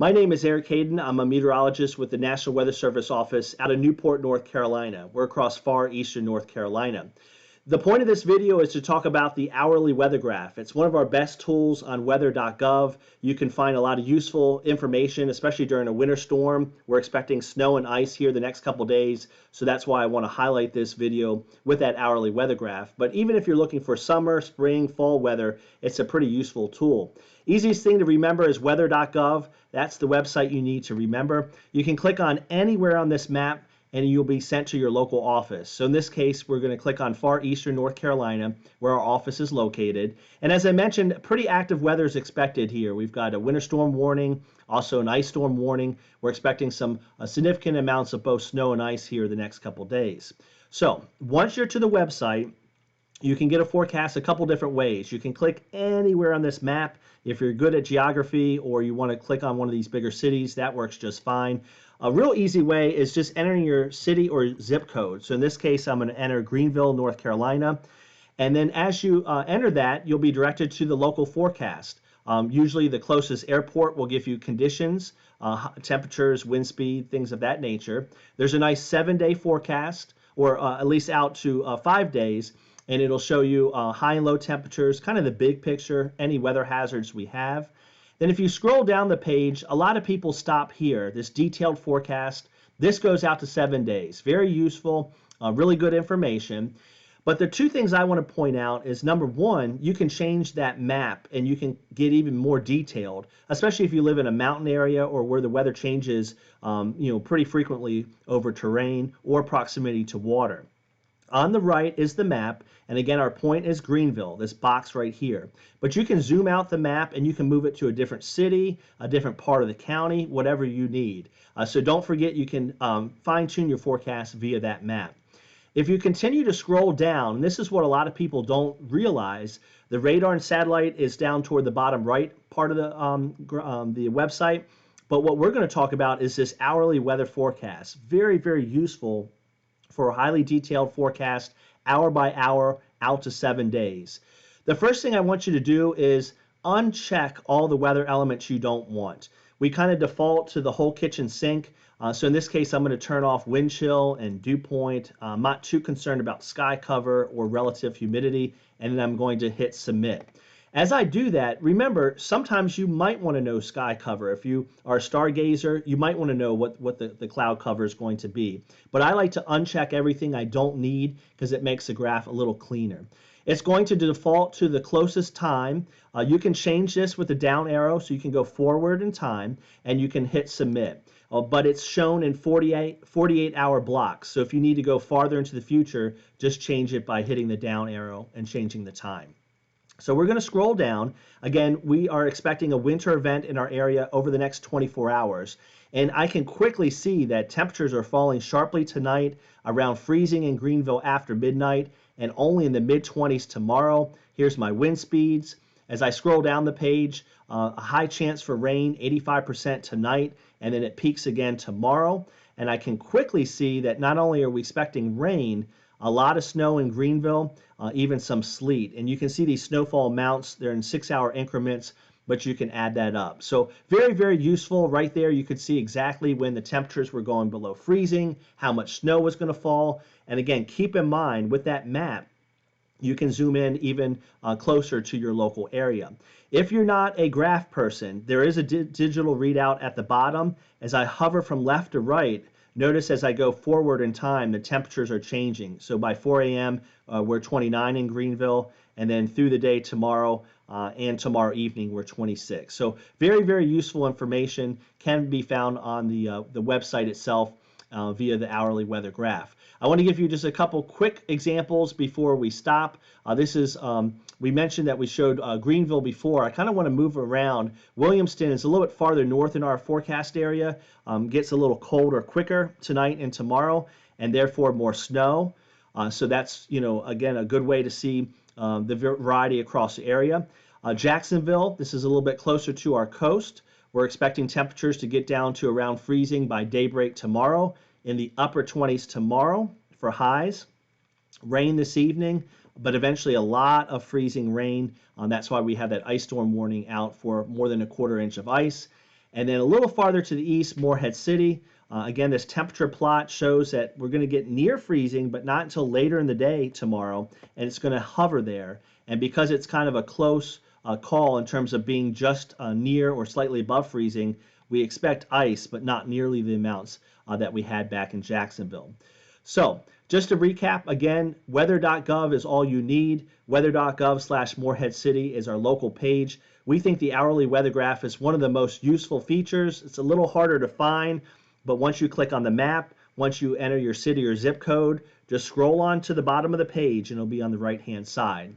My name is Eric Hayden. I'm a meteorologist with the National Weather Service office out of Newport, North Carolina. We're across far eastern North Carolina. The point of this video is to talk about the hourly weather graph. It's one of our best tools on weather.gov. You can find a lot of useful information, especially during a winter storm. We're expecting snow and ice here the next couple days, so that's why I want to highlight this video with that hourly weather graph. But even if you're looking for summer, spring, fall weather, it's a pretty useful tool. Easiest thing to remember is weather.gov. That's the website you need to remember. You can click on anywhere on this map and you'll be sent to your local office. So in this case, we're going to click on far eastern North Carolina, where our office is located. And as I mentioned, pretty active weather is expected here. We've got a winter storm warning, also an ice storm warning. We're expecting some significant amounts of both snow and ice here the next couple days. So once you're to the website, you can get a forecast a couple different ways. You can click anywhere on this map. If you're good at geography or you want to click on one of these bigger cities, that works just fine. A real easy way is just entering your city or zip code. So in this case, I'm going to enter Greenville, North Carolina. And then as you enter that, you'll be directed to the local forecast. Usually the closest airport will give you conditions, temperatures, wind speed, things of that nature. There's a nice 7-day forecast, or at least out to 5 days. And it'll show you high and low temperatures, kind of the big picture, any weather hazards we have. Then if you scroll down the page, a lot of people stop here, this detailed forecast. This goes out to 7 days. Very useful, really good information. But the two things I want to point out is, number one, you can change that map and you can get even more detailed, especially if you live in a mountain area or where the weather changes pretty frequently over terrain or proximity to water. On the right is the map, and again, our point is Greenville, this box right here. But you can zoom out the map and you can move it to a different city, a different part of the county, whatever you need. So don't forget, you can fine-tune your forecast via that map. If you continue to scroll down, and this is what a lot of people don't realize, the radar and satellite is down toward the bottom right part of the website. But what we're going to talk about is this hourly weather forecast. Very, very useful for a highly detailed forecast, hour by hour, out to 7 days. The first thing I want you to do is uncheck all the weather elements you don't want. We kind of default to the whole kitchen sink. So in this case, I'm going to turn off wind chill and dew point. I'm not too concerned about sky cover or relative humidity, and then I'm going to hit submit. As I do that, remember, sometimes you might want to know sky cover. If you are a stargazer, you might want to know what the cloud cover is going to be. But I like to uncheck everything I don't need because it makes the graph a little cleaner. It's going to default to the closest time. You can change this with the down arrow, so you can go forward in time, and you can hit submit. But it's shown in 48-hour blocks. So if you need to go farther into the future, just change it by hitting the down arrow and changing the time. So we're going to scroll down. Again, we are expecting a winter event in our area over the next 24 hours. And I can quickly see that temperatures are falling sharply tonight, around freezing in Greenville after midnight, and only in the mid-20s tomorrow. Here's my wind speeds. As I scroll down the page, a high chance for rain, 85% tonight, and then it peaks again tomorrow. And I can quickly see that not only are we expecting rain, a lot of snow in Greenville, even some sleet. And you can see these snowfall amounts. They're in 6-hour increments, but you can add that up. So very, very useful. Right there, you could see exactly when the temperatures were going below freezing, how much snow was going to fall. And again, keep in mind with that map, you can zoom in even closer to your local area. If you're not a graph person, there is a digital readout at the bottom. As I hover from left to right, notice as I go forward in time, the temperatures are changing. So by 4 a.m., we're 29 in Greenville, and then through the day tomorrow and tomorrow evening, we're 26. So very, very useful information, can be found on the website itself via the hourly weather graph. I want to give you just a couple quick examples before we stop. This is, we mentioned that we showed Greenville before. I kind of want to move around. Williamston is a little bit farther north in our forecast area, gets a little colder quicker tonight and tomorrow, and therefore more snow. So that's, again, a good way to see the variety across the area. Jacksonville, this is a little bit closer to our coast. We're expecting temperatures to get down to around freezing by daybreak tomorrow, in the upper 20s tomorrow for highs. Rain this evening, but eventually a lot of freezing rain. That's why we have that ice storm warning out for more than 1/4 inch of ice. And then a little farther to the east, Morehead City. Again, this temperature plot shows that we're going to get near freezing, but not until later in the day tomorrow, and it's going to hover there. And because it's kind of a close call in terms of being just near or slightly above freezing, we expect ice, but not nearly the amounts that we had back in Jacksonville. So just to recap, again, weather.gov is all you need. Weather.gov/Morehead City is our local page. We think the hourly weather graph is one of the most useful features. It's a little harder to find, but once you click on the map, once you enter your city or zip code, just scroll on to the bottom of the page and it'll be on the right-hand side.